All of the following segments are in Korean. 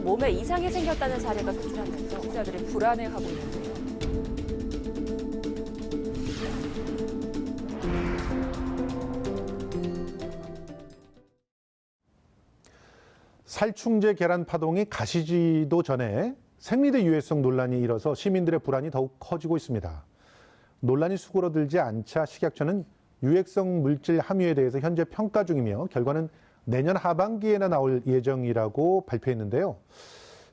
몸에 이상이 생겼다는 사례가 속출하면서 소비자들이 불안해하고 있는데요. 살충제 계란 파동이 가시지도 전에 생리대 유해성 논란이 일어서 시민들의 불안이 더욱 커지고 있습니다. 논란이 수그러들지 않자 식약처는 유해성 물질 함유에 대해서 현재 평가 중이며 결과는 내년 하반기에나 나올 예정이라고 발표했는데요.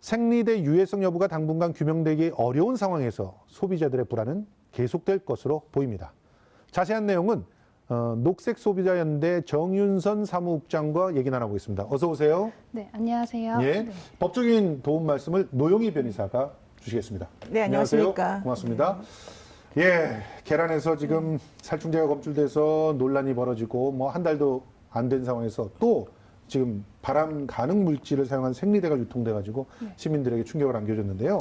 생리대 유해성 여부가 당분간 규명되기 어려운 상황에서 소비자들의 불안은 계속될 것으로 보입니다. 자세한 내용은 녹색소비자연대 정윤선 사무국장과 얘기 나눠보겠습니다. 어서 오세요. 네, 안녕하세요. 예, 네. 법적인 도움 말씀을 노영희 변호사가 주시겠습니다. 네, 안녕하십니까. 안녕하세요. 고맙습니다. 예, 계란에서 지금 살충제가 검출돼서 논란이 벌어지고 뭐 한 달도 안 된 상황에서 또 지금 발암 가능 물질을 사용한 생리대가 유통돼가지고 시민들에게 충격을 안겨줬는데요.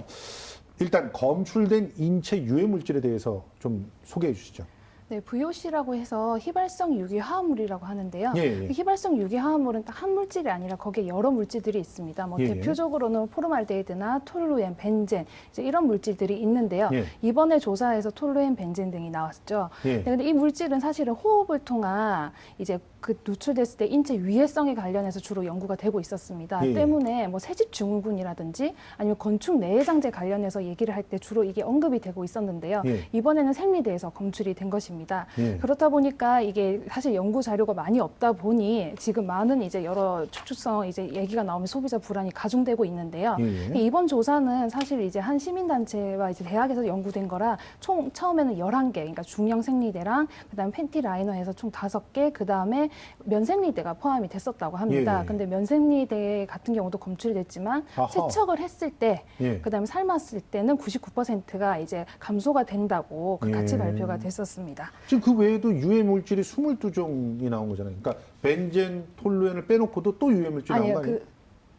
일단 검출된 인체 유해 물질에 대해서 좀 소개해 주시죠. 네, VOC라고 해서 휘발성 유기화합물이라고 하는데요. 예, 예. 그 휘발성 유기화합물은 딱 한 물질이 아니라 거기에 여러 물질들이 있습니다. 뭐 예, 예. 대표적으로는 포르말데히드나 톨루엔, 벤젠 이제 이런 물질들이 있는데요. 예. 이번에 조사에서 톨루엔, 벤젠 등이 나왔죠. 예. 네, 근데 이 물질은 사실은 호흡을 통한 이제 그 누출됐을 때 인체 유해성에 관련해서 주로 연구가 되고 있었습니다. 예, 예. 때문에 뭐 새집 증후군이라든지 아니면 건축 내장재 관련해서 얘기를 할 때 주로 이게 언급이 되고 있었는데요. 예. 이번에는 생리대에서 검출이 된 것입니다. 예. 그렇다 보니까 이게 사실 연구 자료가 많이 없다 보니 지금 많은 이제 여러 추측성 이제 얘기가 나오면 소비자 불안이 가중되고 있는데요. 예, 예. 이번 조사는 사실 이제 한 시민단체와 이제 대학에서 연구된 거라 총 처음에는 11개, 그러니까 중형 생리대랑 그다음에 팬티 라이너에서 총 5개, 그다음에 면생리대가 포함이 됐었다고 합니다. 예, 예. 근데 면생리대 같은 경우도 검출이 됐지만 아하. 세척을 했을 때 예. 그다음에 삶았을 때는 99%가 이제 감소가 된다고 같이 예. 발표가 됐었습니다. 지금 그 외에도 유해 물질이 22종이 나온 거잖아요. 그러니까 벤젠, 톨루엔을 빼놓고도 또 유해 물질이 나온 아니요, 거 아니에요? 그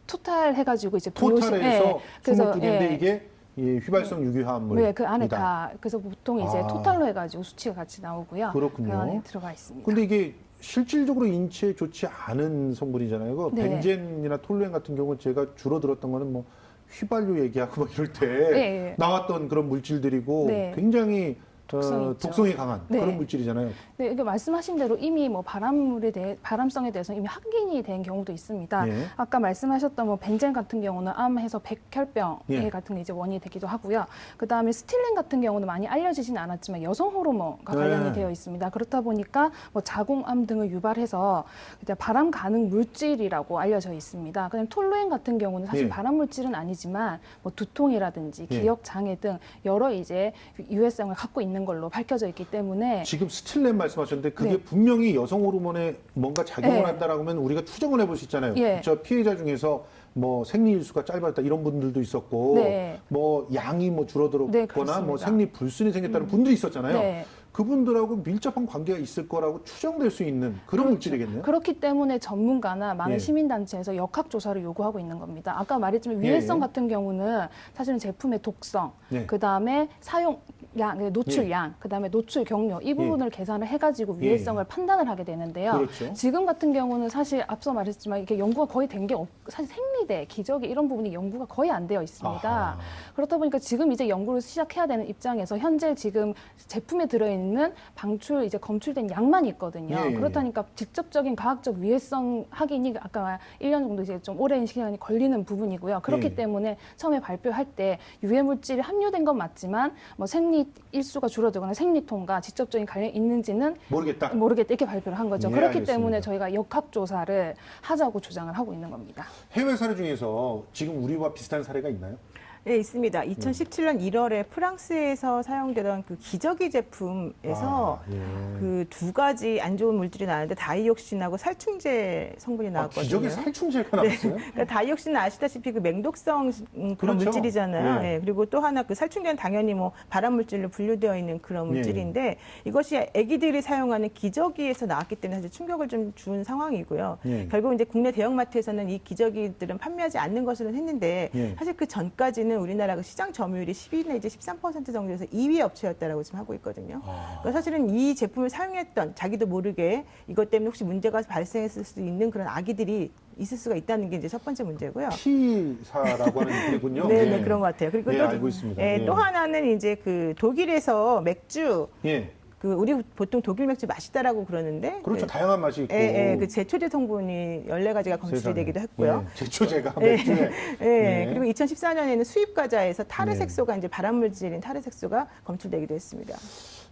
토탈 해가지고 이제 토탈에서 그래서 22개인데 이게 이 휘발성 유기화합물이다. 네, 그 안에 다 그래서 보통 이제 아. 토탈로 해가지고 수치가 같이 나오고요. 그렇군요. 그 안에 들어가 있습니다. 근데 이게 실질적으로 인체에 좋지 않은 성분이잖아요. 그 네. 벤젠이나 톨루엔 같은 경우는 제가 주로 들었던 거는 뭐 휘발유 얘기하고 막 이럴 때 네. 나왔던 그런 물질들이고 네. 굉장히 독성이 있죠. 독성이 강한 네. 그런 물질이잖아요. 네, 이게 말씀하신 대로 이미 뭐 발암성에 대해서 이미 확인이 된 경우도 있습니다. 예. 아까 말씀하셨던 뭐 벤젠 같은 경우는 암에서 백혈병 예. 같은 게 이제 원인이 되기도 하고요. 그 다음에 스틸렌 같은 경우는 많이 알려지지는 않았지만 여성 호르몬과 관련이 네. 되어 있습니다. 그렇다 보니까 뭐 자궁암 등을 유발해서 이제 발암 가능 물질이라고 알려져 있습니다. 그다음 톨루엔 같은 경우는 사실 예. 발암 물질은 아니지만 뭐 두통이라든지 예. 기억 장애 등 여러 이제 유해성을 갖고 있는 걸로 밝혀져 있기 때문에 지금 스틸렌 말씀하셨는데 그게 네. 분명히 여성 호르몬에 뭔가 작용을 네. 한다라고 하면 우리가 추정을 해볼 수 있잖아요. 예. 저 피해자 중에서 뭐 생리일수가 짧았다 이런 분들도 있었고 네. 뭐 양이 뭐 네, 줄어들었거나 그렇습니다. 뭐 생리 불순이 생겼다는 분들이 있었잖아요. 네. 그분들하고 밀접한 관계가 있을 거라고 추정될 수 있는 그런 물질이겠네요. 그렇기 때문에 전문가나 많은 예. 시민단체에서 역학조사를 요구하고 있는 겁니다. 아까 말했지만 유해성 예. 같은 경우는 사실은 제품의 독성, 예. 그다음에 사용량, 노출량, 그다음에 노출 경로 이 부분을 계산을 해가지고 예. 유해성을 판단을 하게 되는데요. 그렇죠. 지금 같은 경우는 사실 앞서 말했지만 이게 연구가 거의 된 게 사실 생리대, 기저귀 이런 부분이 연구가 거의 안 되어 있습니다. 아하. 그렇다 보니까 지금 이제 연구를 시작해야 되는 입장에서 현재 지금 제품에 들어있는 방출 이제 검출된 양만 있거든요. 예, 예, 예. 그렇다니까 직접적인 과학적 유해성 확인이 아까 1년 정도 이제 좀 오랜 시간이 걸리는 부분이고요. 그렇기 예. 때문에 처음에 발표할 때 유해 물질이 함유된 건 맞지만 뭐 생리 일수가 줄어들거나 생리통과 직접적인 관련이 있는지는 모르겠다. 이렇게 발표를 한 거죠. 예, 그렇기 알겠습니다. 때문에 저희가 역학조사를 하자고 주장을 하고 있는 겁니다. 해외 사례 중에서 지금 우리와 비슷한 사례가 있나요? 네, 있습니다. 2017년 1월에 프랑스에서 사용되던 그 기저귀 제품에서 예. 그 두 가지 안 좋은 물질이 나왔는데 다이옥신하고 살충제 성분이 나왔거든요. 기저귀 살충제가 나왔어요? 그러니까 다이옥신은 아시다시피 그 맹독성 그런 그렇죠. 물질이잖아요. 예. 예, 그리고 또 하나 그 살충제는 당연히 뭐 발암 물질로 분류되어 있는 그런 물질인데 이것이 아기들이 사용하는 기저귀에서 나왔기 때문에 사실 충격을 좀 준 상황이고요. 예. 결국 이제 국내 대형마트에서는 이 기저귀들은 판매하지 않는 것으로 했는데 예. 사실 그 전까지는 현재는 우리나라 그 시장 점유율이 12 내지 13% 정도에서 2위 업체였다라고 지금 하고 있거든요. 그러니까 사실은 이 제품을 사용했던 자기도 모르게 이것 때문에 혹시 문제가 발생했을 수 있는 그런 아기들이 있을 수가 있다는 게 이제 첫 번째 문제고요. T사라고 하는 얘군요. 네, 네, 그런 것 같아요. 그리고 또, 알고 있습니다. 예, 또 하나는 이제 그 독일에서 맥주, 예. 그 우리 보통 독일 맥주 맛있다라고 그러는데, 그렇죠. 다양한 맛이 있고. 예, 예, 그 제초제 성분이 14가지가 검출이 세상에. 되기도 했고요. 예, 제초제가 예, 맥주에. 예, 예. 그리고 2014년에는 수입 과자에서 타르 네. 색소가 이제 발암물질인 타르 색소가 검출되기도 했습니다.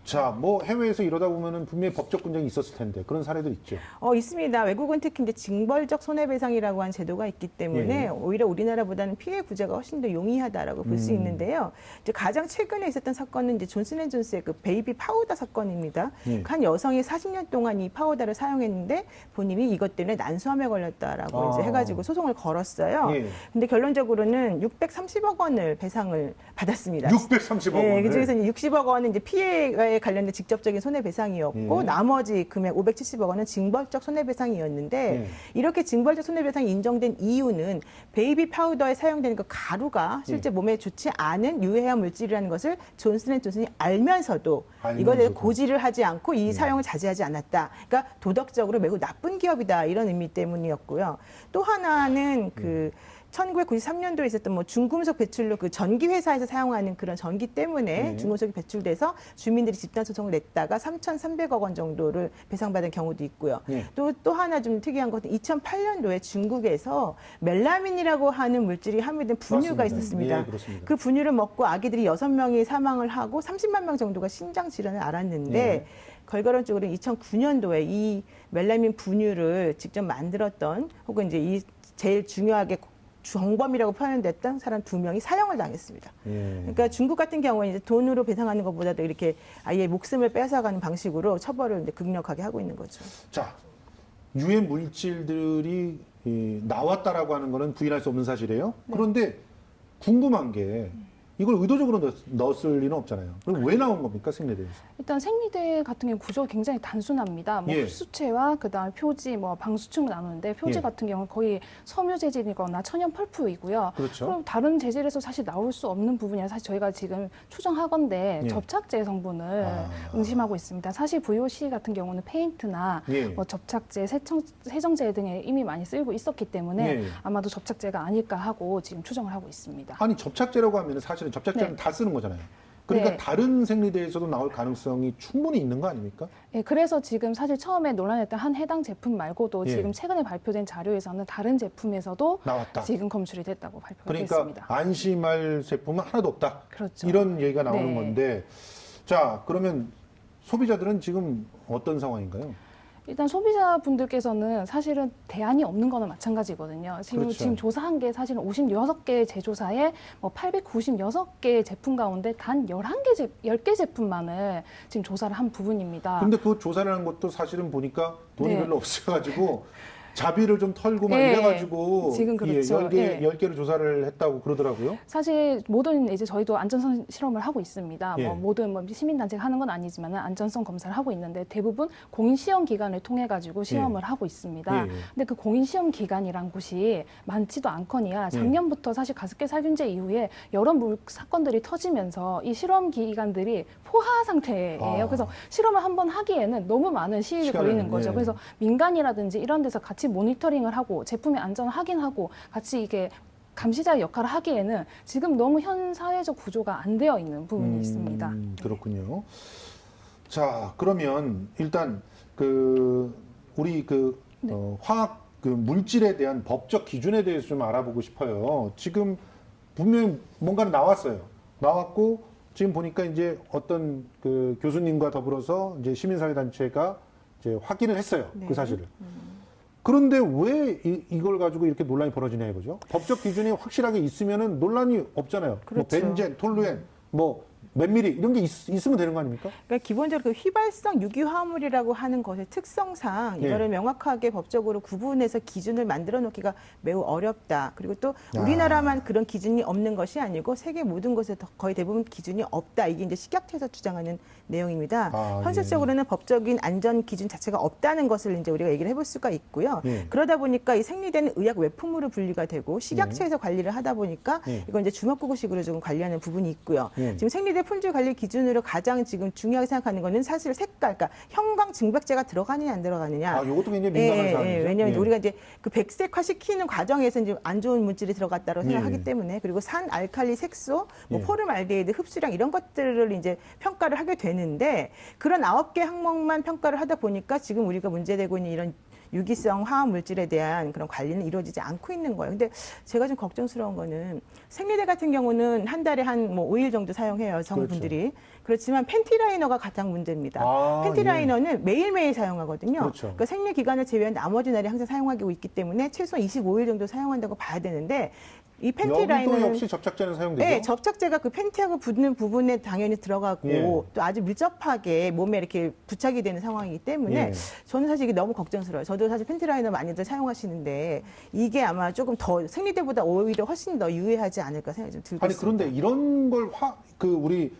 자, 뭐 해외에서 이러다 보면은 분명히 법적 분쟁이 있었을 텐데 그런 사례도 있죠. 있습니다. 외국은 특히 이제 징벌적 손해배상이라고 하는 제도가 있기 때문에 예. 오히려 우리나라보다는 피해 구제가 훨씬 더 용이하다라고 볼 수 있는데요. 이제 가장 최근에 있었던 사건은 이제 존슨앤존스의 그 베이비 파우더 사건입니다. 예. 한 여성이 40년 동안 이 파우더를 사용했는데 본인이 이것 때문에 난소암에 걸렸다라고 이제 해가지고 소송을 걸었어요. 예. 근데 결론적으로는 630억 원을 배상을 받았습니다. 630억 예, 원을. 그중에서 60억 원은 이제 피해에 관련된 직접적인 손해배상이었고 예. 나머지 금액 570억 원은 징벌적 손해배상이었는데 예. 이렇게 징벌적 손해배상이 인정된 이유는 베이비 파우더에 사용되는 그 가루가 실제 몸에 좋지 않은 유해한 물질이라는 것을 존슨앤존슨이 알면서도 이거에 대해서 고지를 하지 않고 이 사용을 자제하지 않았다. 그러니까 도덕적으로 매우 나쁜 기업이다 이런 의미 때문이었고요. 또 하나는 그 1993년도에 있었던 뭐 중금속 배출로 그 전기 회사에서 사용하는 그런 전기 때문에 중금속이 배출돼서 주민들이 집단 소송을 냈다가 3,300억 원 정도를 배상받은 경우도 있고요. 예. 또 하나 좀 특이한 것은 2008년도에 중국에서 멜라민이라고 하는 물질이 함유된 분유가 맞습니다. 있었습니다. 예, 그렇습니다. 그 분유를 먹고 아기들이 6명이 사망을 하고 30만 명 정도가 신장 질환을 앓았는데 결과론적으로 2009년도에 이 멜라민 분유를 직접 만들었던 혹은 이제 이 제일 중요하게 정범이라고 표현됐던 사람 2명이 사형을 당했습니다. 예. 그러니까 중국 같은 경우는 이제 돈으로 배상하는 것보다도 이렇게 아예 목숨을 뺏어가는 방식으로 처벌을 이제 극력하게 하고 있는 거죠. 자, 유해 물질들이 나왔다라고 하는 거는 부인할 수 없는 사실이에요. 그런데 궁금한 게 이걸 의도적으로 넣었을 리는 없잖아요. 그럼 왜 나온 겁니까, 생리대에서? 일단 생리대 같은 경우 구조가 굉장히 단순합니다. 뭐 예. 흡수체와 그다음에 표지, 뭐 방수층을 나누는데 표지 예. 같은 경우는 거의 섬유 재질이거나 천연 펄프이고요. 그렇죠. 그럼 다른 재질에서 사실 나올 수 없는 부분이라 사실 저희가 지금 추정하건대 예. 접착제 성분을 의심하고 있습니다. 사실 VOC 같은 경우는 페인트나 예. 뭐 접착제, 세정제 등에 이미 많이 쓰이고 있었기 때문에 예. 아마도 접착제가 아닐까 하고 지금 추정을 하고 있습니다. 아니, 접착제라고 하면 사실은 접착제는 네. 다 쓰는 거잖아요. 그러니까 네. 다른 생리대에서도 나올 가능성이 충분히 있는 거 아닙니까? 네, 그래서 지금 사실 처음에 논란했던 한 해당 제품 말고도 예. 지금 최근에 발표된 자료에서는 다른 제품에서도 나왔다. 지금 검출이 됐다고 발표가 그러니까 됐습니다. 안심할 제품은 하나도 없다. 그렇죠. 이런 얘기가 나오는 네. 건데, 자, 그러면 소비자들은 지금 어떤 상황인가요? 일단 소비자분들께서는 사실은 대안이 없는 거는 마찬가지거든요. 그렇죠. 지금 조사한 게 사실은 56개 제조사에 뭐 896개 제품 가운데 단 10개 제품만을 지금 조사를 한 부분입니다. 근데 그 조사를 한 것도 사실은 보니까 돈이 네. 별로 없어가지고 자비를 좀 털고 막 예, 이래가지고 지금 그렇죠. 예. 10개를 조사를 했다고 그러더라고요. 사실 모든 이제 저희도 안전성 실험을 하고 있습니다. 예. 뭐 모든 뭐 시민단체가 하는 건 아니지만 안전성 검사를 하고 있는데 대부분 공인 시험 기관을 통해 가지고 시험을 하고 있습니다. 예. 근데 그 공인 시험 기관이란 곳이 많지도 않거니와 작년부터 사실 가습기 살균제 이후에 여러 사건들이 터지면서 이 실험 기관들이 포화 상태예요. 아. 그래서 실험을 한번 하기에는 너무 많은 시일이 시간을, 걸리는 거죠. 예. 그래서 민간이라든지 이런 데서 같이 모니터링을 하고 제품의 안전을 확인하고 같이 이게 감시자의 역할을 하기에는 지금 너무 현 사회적 구조가 안 되어 있는 부분이 있습니다. 그렇군요. 자, 그러면 일단 우리 네. 화학 물질에 대한 법적 기준에 대해서 좀 알아보고 싶어요. 지금 분명히 뭔가는 나왔어요. 나왔고 지금 보니까 이제 어떤 교수님과 더불어서 이제 시민사회단체가 이제 확인을 했어요. 네. 그 사실을. 그런데 왜 이걸 가지고 이렇게 논란이 벌어지냐 이거죠. 법적 기준이 확실하게 있으면은 논란이 없잖아요. 그렇죠. 뭐 벤젠, 톨루엔, 뭐 몇 미리 이런 게 있으면 되는 거 아닙니까? 그러니까 기본적으로 그 휘발성 유기화합물이라고 하는 것의 특성상 예. 이거를 명확하게 법적으로 구분해서 기준을 만들어 놓기가 매우 어렵다. 그리고 또 우리나라만 그런 기준이 없는 것이 아니고 세계 모든 곳에 거의 대부분 기준이 없다. 이게 이제 식약처에서 주장하는 내용입니다. 현실적으로는 법적인 안전 기준 자체가 없다는 것을 이제 우리가 얘기를 해볼 수가 있고요. 예. 그러다 보니까 이 생리대는 의약 외품으로 분리가 되고 식약처에서 관리를 하다 보니까 이건 이제 주먹구구식으로 좀 관리하는 부분이 있고요. 지금 생리대 품질 관리 기준으로 가장 지금 중요하게 생각하는 거는 사실 색깔, 그러니까 형광 증백제가 들어가느냐 안 들어가느냐. 이것도 굉장히 민감한 사안이죠. 왜냐하면 예. 우리가 이제 그 백색화 시키는 과정에서 이제 안 좋은 물질이 들어갔다고 생각하기 때문에 그리고 산 알칼리 색소, 뭐 포름알데히드 흡수량 이런 것들을 이제 평가를 하게 되는데 그런 9개 항목만 평가를 하다 보니까 지금 우리가 문제되고 있는 이런 유기성 화학 물질에 대한 그런 관리는 이루어지지 않고 있는 거예요. 근데 제가 좀 걱정스러운 거는 생리대 같은 경우는 한 달에 한 뭐 5일 정도 사용해요, 성분들이. 그렇지만 팬티라이너가 가장 문제입니다. 팬티라이너는 매일매일 사용하거든요. 그렇죠. 그러니까 생리 기간을 제외한 나머지 날에 항상 사용하고 있기 때문에 최소 25일 정도 사용한다고 봐야 되는데 이 팬티라이너는 여기도 역시 접착제는 사용되죠? 네, 접착제가 그 팬티하고 붙는 부분에 당연히 들어가고 또 아주 밀접하게 몸에 이렇게 부착이 되는 상황이기 때문에 저는 사실 이게 너무 걱정스러워요. 저도 사실 팬티라이너 많이들 사용하시는데 이게 아마 조금 더 생리대보다 오히려 훨씬 더 유해하지 않을까 생각이 좀 들고 있습니다. 그런데 이런 걸 우리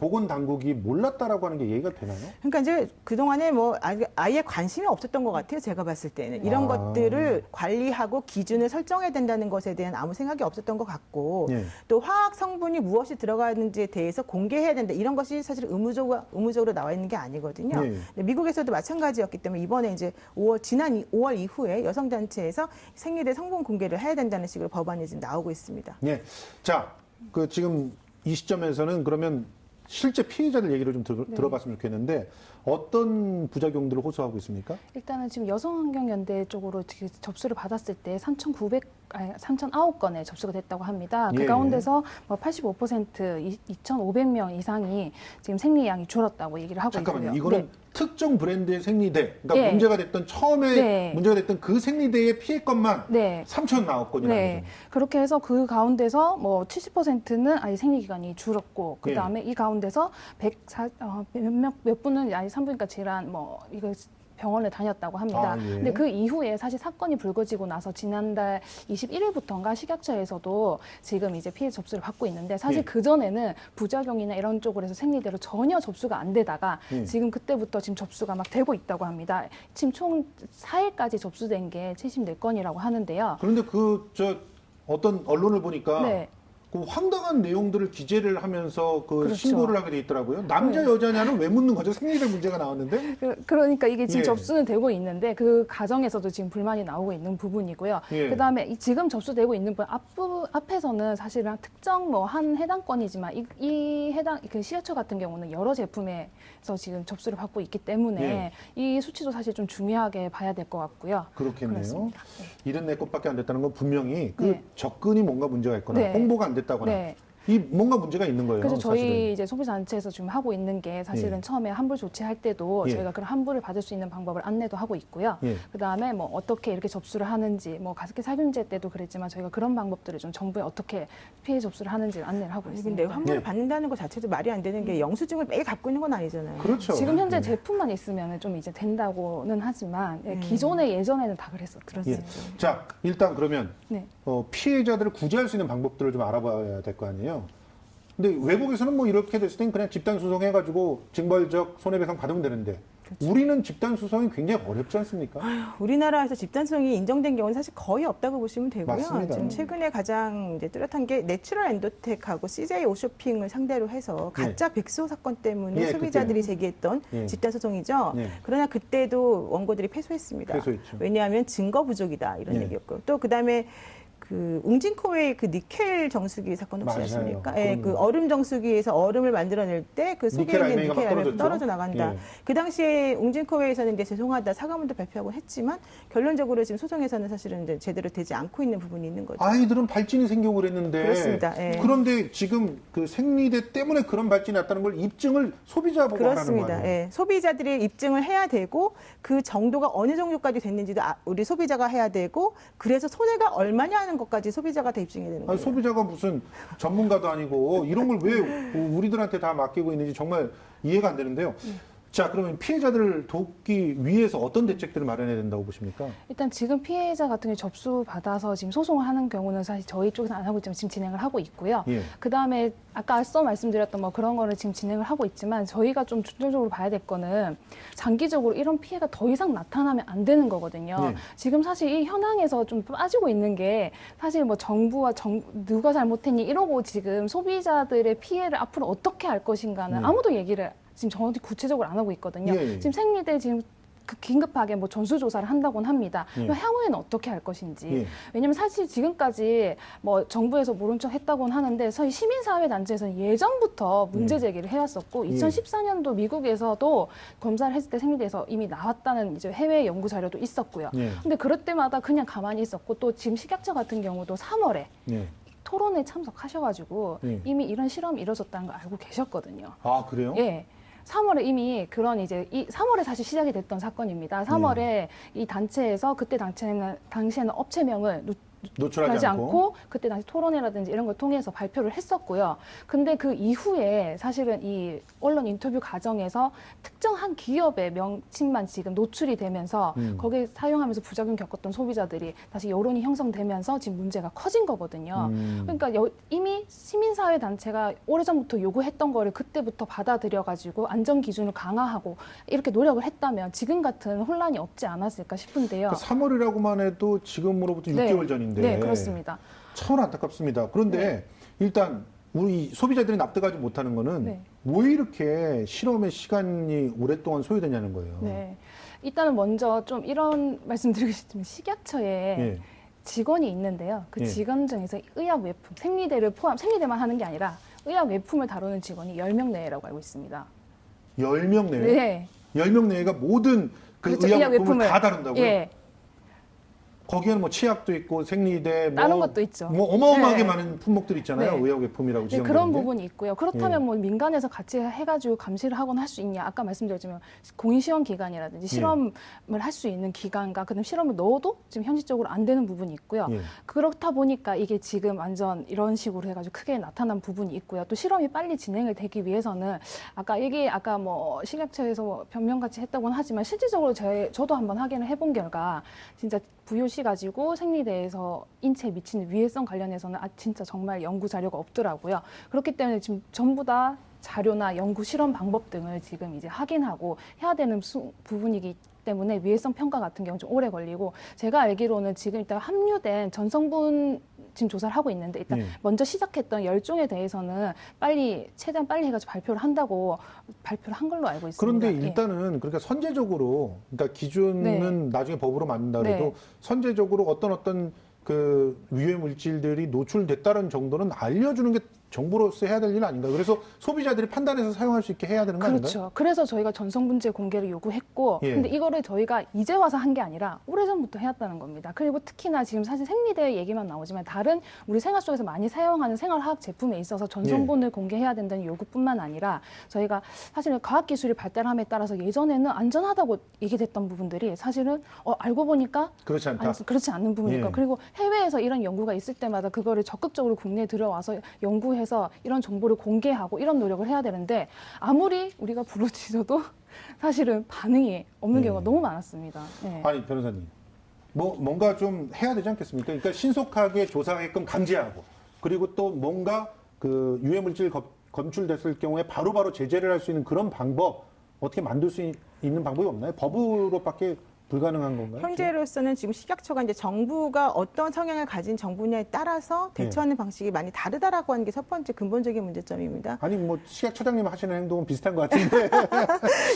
보건 당국이 몰랐다라고 하는 게 얘기가 되나요? 그러니까 이제 그동안에 뭐 아예 관심이 없었던 것 같아요. 제가 봤을 때는. 이런 것들을 관리하고 기준을 설정해야 된다는 것에 대한 아무 생각이 없었던 것 같고 또 화학 성분이 무엇이 들어가는지에 대해서 공개해야 된다. 이런 것이 사실 의무적으로 나와 있는 게 아니거든요. 근데 미국에서도 마찬가지였기 때문에 이번에 이제 지난 5월 이후에 여성단체에서 생리대 성분 공개를 해야 된다는 식으로 법안이 지금 나오고 있습니다. 예. 자, 지금 이 시점에서는 그러면 실제 피해자들 얘기를 좀 들어봤으면 좋겠는데 어떤 부작용들을 호소하고 있습니까? 일단은 지금 여성환경연대 쪽으로 접수를 받았을 때 3,909건에 접수가 됐다고 합니다. 그 가운데서 뭐 85% 2,500명 이상이 지금 생리량이 줄었다고 얘기를 하고 잠깐만요. 있고요. 이거는 특정 브랜드의 생리대, 그러니까 문제가 됐던 처음에 문제가 됐던 그 생리대의 피해 건만 3,009건이라는 거죠. 그렇게 해서 그 가운데서 뭐 70%는 아예 생리 기간이 줄었고 그 다음에 이 가운데서 몇 분은 아예 산부인과 질환 이거 병원에 다녔다고 합니다. 근데 그 이후에 사실 사건이 불거지고 나서 지난달 21일부터인가 식약처에서도 지금 이제 피해 접수를 받고 있는데 사실 그전에는 부작용이나 이런 쪽으로 해서 생리대로 전혀 접수가 안 되다가 지금 그때부터 지금 접수가 막 되고 있다고 합니다. 지금 총 4일까지 접수된 게 74건이라고 하는데요. 그런데 어떤 언론을 보니까 그 황당한 내용들을 기재를 하면서 신고를 하게 돼 있더라고요. 남자 여자냐는 왜 묻는 거죠? 생리대 문제가 나왔는데. 그러니까 이게 지금 접수는 되고 있는데 그 과정에서도 지금 불만이 나오고 있는 부분이고요. 그다음에 지금 접수되고 있는 분 앞에서는 사실은 특정 한 해당 건이지만 이 해당 그 식약처 같은 경우는 여러 제품에서 지금 접수를 받고 있기 때문에 이 수치도 사실 좀 중요하게 봐야 될 것 같고요. 그렇겠네요. 74건밖에 안 됐다는 건 분명히 접근이 뭔가 문제가 있거나 홍보가 안 됐다거나 이 뭔가 문제가 있는 거예요. 그래서 저희 사실은. 이제 소비자단체에서 지금 하고 있는 게 사실은 처음에 환불 조치할 때도 저희가 그런 환불을 받을 수 있는 방법을 안내도 하고 있고요. 그다음에 어떻게 이렇게 접수를 하는지 가습기 살균제 때도 그랬지만 저희가 그런 방법들을 좀 정부에 어떻게 피해 접수를 하는지 안내를 하고 있습니다. 근데 환불을 받는다는 것 자체도 말이 안 되는 게 영수증을 매일 갖고 있는 건 아니잖아요. 그렇죠. 지금 현재 제품만 있으면 좀 이제 된다고는 하지만 기존에 예전에는 다 그랬었죠. 그렇죠. 자, 일단 그러면 피해자들을 구제할 수 있는 방법들을 좀 알아봐야 될 거 아니에요. 근데 외국에서는 이렇게 됐을 땐 그냥 집단 소송해가지고 징벌적 손해배상 받으면 되는데 우리는 집단 소송이 굉장히 어렵지 않습니까? 우리나라에서 집단 소송이 인정된 경우는 사실 거의 없다고 보시면 되고요. 맞습니다. 지금 최근에 가장 이제 뚜렷한 게 내추럴 엔도텍하고 CJ 오쇼핑을 상대로 해서 가짜 백수 사건 때문에 소비자들이 제기했던 집단 소송이죠. 그러나 그때도 원고들이 패소했습니다. 패소했죠. 왜냐하면 증거 부족이다 이런 얘기였고 또 그다음에 웅진코웨이 니켈 정수기 사건 혹시 아십니까? 그 얼음 정수기에서 얼음을 만들어낼 때 그 속에 있는 니켈 알맹이가 떨어져 나간다. 그 당시에 웅진코웨이에서는 이제 죄송하다 사과문도 발표하곤 했지만 결론적으로 지금 소송에서는 사실은 이제 제대로 되지 않고 있는 부분이 있는 거죠. 아이들은 발진이 생기고 그랬는데. 그렇습니다. 그런데 지금 그 생리대 때문에 그런 발진이 났다는 걸 입증을 소비자 보고 하라는 거예요. 소비자들이 입증을 해야 되고 그 정도가 어느 정도까지 됐는지도 우리 소비자가 해야 되고 그래서 손해가 얼마냐 하는 것까지 소비자가 다 입증해야 되는 아니, 거예요. 소비자가 무슨 전문가도 아니고 이런 걸 왜 우리들한테 다 맡기고 있는지 정말 이해가 안 되는데요. 자, 그러면 피해자들을 돕기 위해서 어떤 대책들을 마련해야 된다고 보십니까? 일단 지금 피해자 같은 경우 접수받아서 지금 소송을 하는 경우는 사실 저희 쪽에서 안 하고 있지만 지금 진행을 하고 있고요. 예. 그다음에 아까 앞서 말씀드렸던 뭐 그런 거를 지금 진행을 하고 있지만 저희가 좀 중점적으로 봐야 될 거는 장기적으로 이런 피해가 더 이상 나타나면 안 되는 거거든요. 예. 지금 사실 이 현황에서 좀 빠지고 있는 게 사실 뭐 정부와 누가 잘못했니 이러고 지금 소비자들의 피해를 앞으로 어떻게 할 것인가는 아무도 얘기를 지금 정확히 구체적으로 안 하고 있거든요. 예, 예. 지금 생리대 지금 긴급하게 뭐 전수조사를 한다고는 합니다. 예. 그럼 향후에는 어떻게 할 것인지. 예. 왜냐하면 사실 지금까지 뭐 정부에서 모른 척 했다고는 하는데 저희 시민사회단체에서는 예전부터 문제 제기를 해왔었고 예. 2014년도 미국에서도 검사를 했을 때 생리대에서 이미 나왔다는 이제 해외 연구 자료도 있었고요. 예. 근데 그럴 때마다 그냥 가만히 있었고 또 지금 식약처 같은 경우도 3월에 예. 토론에 참석하셔가지고 예. 이미 이런 실험이 이루어졌다는 걸 알고 계셨거든요. 아, 그래요? 예. 3월에 이미 그런 이제 3월에 사실 시작이 됐던 사건입니다. 3월에 이 단체에서 그때 당시에는 업체명을 노출하지 하지 않고. 않고 그때 당시 토론회라든지 이런 걸 통해서 발표를 했었고요. 근데 그 이후에 사실은 이 언론 인터뷰 과정에서 특정한 기업의 명칭만 지금 노출이 되면서 거기에 사용하면서 부작용 겪었던 소비자들이 다시 여론이 형성되면서 지금 문제가 커진 거거든요. 그러니까 이미 시민사회 단체가 오래전부터 요구했던 거를 그때부터 받아들여가지고 안전 기준을 강화하고 이렇게 노력을 했다면 지금 같은 혼란이 없지 않았을까 싶은데요. 3월이라고만 해도 지금으로부터 네. 6개월 전인데. 네, 그렇습니다. 참 안타깝습니다. 그런데 일단 우리 소비자들이 납득하지 못하는 거는 네. 왜 이렇게 실험의 시간이 오랫동안 소요되냐는 거예요. 네. 일단은 먼저 좀 이런 말씀드리고 싶지만 식약처에 예. 직원이 있는데요. 그 예. 직원 중에서 의약 외품, 생리대만 하는 게 아니라 의약 외품을 다루는 직원이 10명 내외라고 알고 있습니다. 10명 내외? 네. 10명 내외가 모든 그 그렇죠. 의약 제품을 다 다룬다고요? 예. 거기에는 뭐 치약도 있고 생리대, 뭐, 다른 것도 있죠. 뭐 어마어마하게 네. 많은 품목들이 있잖아요. 네. 의약외품이라고 네, 지정되는 그런 게. 부분이 있고요. 그렇다면 예. 뭐 민간에서 같이 해가지고 감시를 하거나 할 수 있냐? 아까 말씀드렸지만 공인시험 기관이라든지 실험을 할 수 있는 기관과 그다음 실험을 넣어도 지금 현실적으로 안 되는 부분이 있고요. 예. 그렇다 보니까 이게 지금 완전 이런 식으로 해가지고 크게 나타난 부분이 있고요. 또 실험이 빨리 진행을 되기 위해서는 아까 뭐 식약처에서 뭐 변명같이 했다고는 하지만 실질적으로 저도 한번 확인을 해본 결과 진짜 VOC 가지고 생리대에서 인체에 미치는 위해성 관련해서는 진짜 정말 연구 자료가 없더라고요. 그렇기 때문에 지금 전부 다 자료나 연구 실험 방법 등을 지금 이제 확인하고 해야 되는 부분이기 때문에 위해성 평가 같은 경우 좀 오래 걸리고 제가 알기로는 지금 일단 함유된 전성분 지금 조사를 하고 있는데 일단 먼저 시작했던 10종에 대해서는 최대한 빨리 해가지고 발표를 한다고 발표를 한 걸로 알고 있습니다. 그런데 예. 일단은 그러니까 선제적으로, 그러니까 기준은 나중에 법으로 만든다 그래도 네. 선제적으로 어떤 그 유해 물질들이 노출됐다는 정도는 알려주는 게 정부로서 해야 될 일 아닌가요? 그래서 소비자들이 판단해서 사용할 수 있게 해야 되는 거 아닌가요? 그렇죠. 그래서 저희가 전성분제 공개를 요구했고, 예. 근데 이거를 저희가 이제 와서 한 게 아니라 오래전부터 해왔다는 겁니다. 그리고 특히나 지금 사실 생리대 얘기만 나오지만 다른 우리 생활 속에서 많이 사용하는 생활화학 제품에 있어서 전성분을 공개해야 된다는 요구뿐만 아니라 저희가 사실은 과학기술이 발달함에 따라서 예전에는 안전하다고 얘기됐던 부분들이 사실은 알고 보니까 그렇지 않다. 그렇지 않는 부분이니까 예. 그리고 해외에서 이런 연구가 있을 때마다 그거를 적극적으로 국내에 들어와서 연구해서 이런 정보를 공개하고 이런 노력을 해야 되는데 아무리 우리가 부르짖어도 사실은 반응이 없는 경우가 너무 많았습니다. 네. 아니, 변호사님. 뭔가 좀 해야 되지 않겠습니까? 그러니까 신속하게 조사하게끔 감지하고 그리고 또 뭔가 그 유해물질 검출됐을 경우에 바로바로 제재를 할 수 있는 그런 방법 어떻게 만들 수 있는 방법이 없나요? 법으로밖에 불가능한 건가요? 현재로서는 지금 식약처가 이제 정부가 어떤 성향을 가진 정부냐에 따라서 대처하는 방식이 많이 다르다라고 하는 게 첫 번째 근본적인 문제점입니다. 아니 뭐 식약처장님 하시는 행동은 비슷한 것 같은데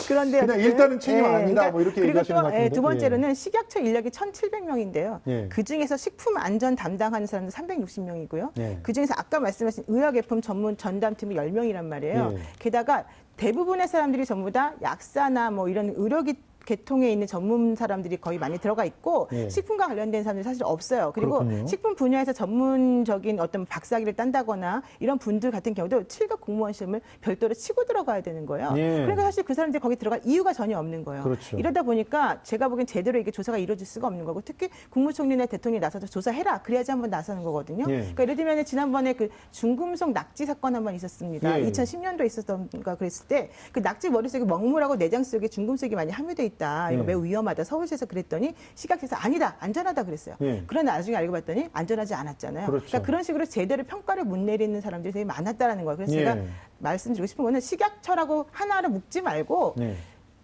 그런데 그냥 일단은 책임 예, 아니다 뭐 이렇게 그리고 얘기하시는 것 또 같은데. 두 번째로는 식약처 인력이 1,700명인데요. 예. 그중에서 식품 안전 담당하는 사람들 360명이고요. 예. 그중에서 아까 말씀하신 의약외품 전문 전담팀이 10명이란 말이에요. 예. 게다가 대부분의 사람들이 전부 다 약사나 뭐 이런 의료기 계통에 있는 전문 사람들이 거의 많이 들어가 있고 예. 식품과 관련된 사람들이 사실 없어요. 그리고 그렇군요. 식품 분야에서 전문적인 어떤 박사학위를 딴다거나 이런 분들 같은 경우도 7급 공무원 시험을 별도로 치고 들어가야 되는 거예요. 예. 그러니까 사실 그 사람들이 거기 들어갈 이유가 전혀 없는 거예요. 그렇죠. 이러다 보니까 제가 보기엔 제대로 이게 조사가 이루어질 수가 없는 거고 특히 국무총리나 대통령이 나서서 조사해라. 그래야지 한번 나서는 거거든요. 예. 그러니까 예를 들면 지난번에 그 중금속 낙지 사건 한번 있었습니다. 예. 2010년도에 있었던가 그랬을 때 그 낙지 머릿속에 먹물하고 내장 속에 중금속이 많이 함유돼 있다. 이거 예. 매우 위험하다. 서울시에서 그랬더니 식약처에서 아니다. 안전하다 그랬어요. 예. 그러나 나중에 알고 봤더니 안전하지 않았잖아요. 그렇죠. 그러니까 그런 식으로 제대로 평가를 못 내리는 사람들이 되게 많았다라는 거예요. 그래서 예. 제가 말씀드리고 싶은 거는 식약처라고 하나를 묶지 말고 예.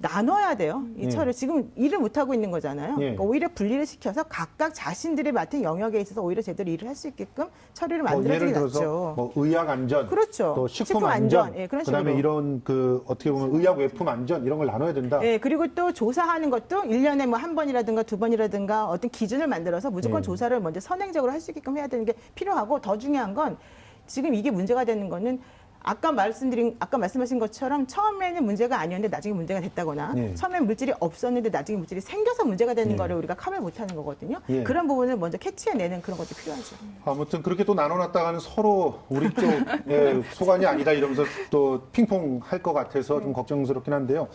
나눠야 돼요. 이 예. 처를 지금 일을 못 하고 있는 거잖아요. 예. 그러니까 오히려 분리를 시켜서 각각 자신들이 맡은 영역에 있어서 오히려 제대로 일을 할 수 있게끔 처리를 뭐 만들어주는 예를 게 들어서 낫죠. 뭐 의약 안전, 그렇죠. 또 식품 식품 안전, 안전. 예, 그런 그다음에 식으로. 이런 그 어떻게 보면 의약 외품 안전 이런 걸 나눠야 된다. 예, 그리고 또 조사하는 것도 1년에 뭐 한 번이라든가 두 번이라든가 어떤 기준을 만들어서 무조건 예. 조사를 먼저 선행적으로 할 수 있게끔 해야 되는 게 필요하고 더 중요한 건 지금 이게 문제가 되는 거는 아까 말씀하신 것처럼 처음에는 문제가 아니었는데 나중에 문제가 됐다거나 예. 처음엔 물질이 없었는데 나중에 물질이 생겨서 문제가 되는 예. 거를 우리가 커버 못 하는 거거든요. 예. 그런 부분을 먼저 캐치해내는 그런 것도 필요하죠. 아무튼 그렇게 또 나눠놨다가는 서로 우리 쪽의 소관이 아니다 이러면서 또 핑퐁 할 것 같아서 좀 걱정스럽긴 한데요.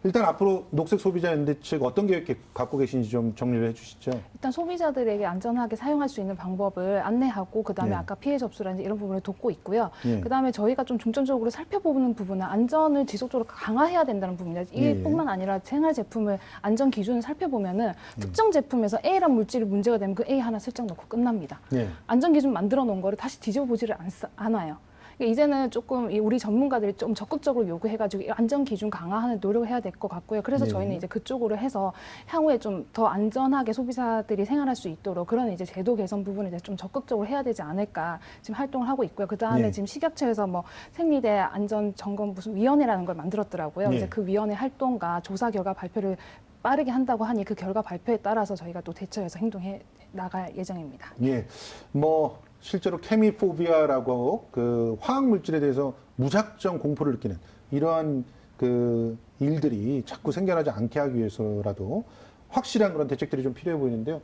일단 앞으로 녹색 소비자연대 측 어떤 계획 갖고 계신지 좀 정리를 해주시죠. 일단 소비자들에게 안전하게 사용할 수 있는 방법을 안내하고 그다음에 예. 아까 피해 접수라든지 이런 부분을 돕고 있고요. 예. 그다음에 저희가 좀 중점적으로 살펴보는 부분은 안전을 지속적으로 강화해야 된다는 부분입니다. 예. 이뿐만 아니라 생활 제품을 안전 기준을 살펴보면은 특정 제품에서 A란 물질이 문제가 되면 그 A 하나 슬쩍 넣고 끝납니다. 예. 안전 기준 만들어 놓은 거를 다시 뒤집어 보지를 않아요. 이제는 조금 우리 전문가들이 좀 적극적으로 요구해가지고 이 안전 기준 강화하는 노력을 해야 될 것 같고요. 그래서 네. 저희는 이제 그쪽으로 해서 향후에 좀 더 안전하게 소비자들이 생활할 수 있도록 그런 이제 제도 개선 부분을 이제 좀 적극적으로 해야 되지 않을까 지금 활동을 하고 있고요. 그 다음에 네. 지금 식약처에서 뭐 생리대 안전 점검 무슨 위원회라는 걸 만들었더라고요. 네. 이제 그 위원회 활동과 조사 결과 발표를 빠르게 한다고 하니 그 결과 발표에 따라서 저희가 또 대처해서 행동해 나갈 예정입니다. 예. 뭐 실제로 케미포비아라고 그 화학 물질에 대해서 무작정 공포를 느끼는 이러한 그 일들이 자꾸 생겨나지 않게 하기 위해서라도 확실한 그런 대책들이 좀 필요해 보이는데요.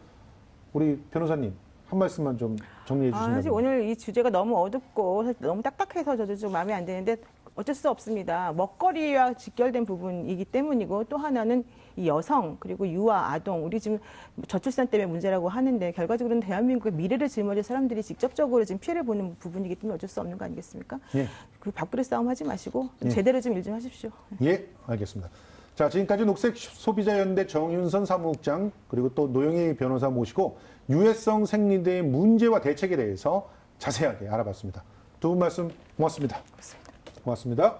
우리 변호사님 한 말씀만 좀 정리해 주신다면. 사실 오늘 이 주제가 너무 어둡고 사실 너무 딱딱해서 저도 좀 마음에 안 드는데 어쩔 수 없습니다. 먹거리와 직결된 부분이기 때문이고 또 하나는 이 여성 그리고 유아, 아동 우리 지금 저출산 때문에 문제라고 하는데 결과적으로는 대한민국의 미래를 짊어질 사람들이 직접적으로 지금 피해를 보는 부분이기 때문에 어쩔 수 없는 거 아니겠습니까? 예. 그 밥그릇 싸움 하지 마시고 좀 예. 제대로 좀 일 좀 하십시오. 예, 알겠습니다. 자, 지금까지 녹색 소비자연대 정윤선 사무국장 그리고 또 노영희 변호사 모시고 유해성 생리대의 문제와 대책에 대해서 자세하게 알아봤습니다. 두 분 말씀 고맙습니다. 고맙습니다.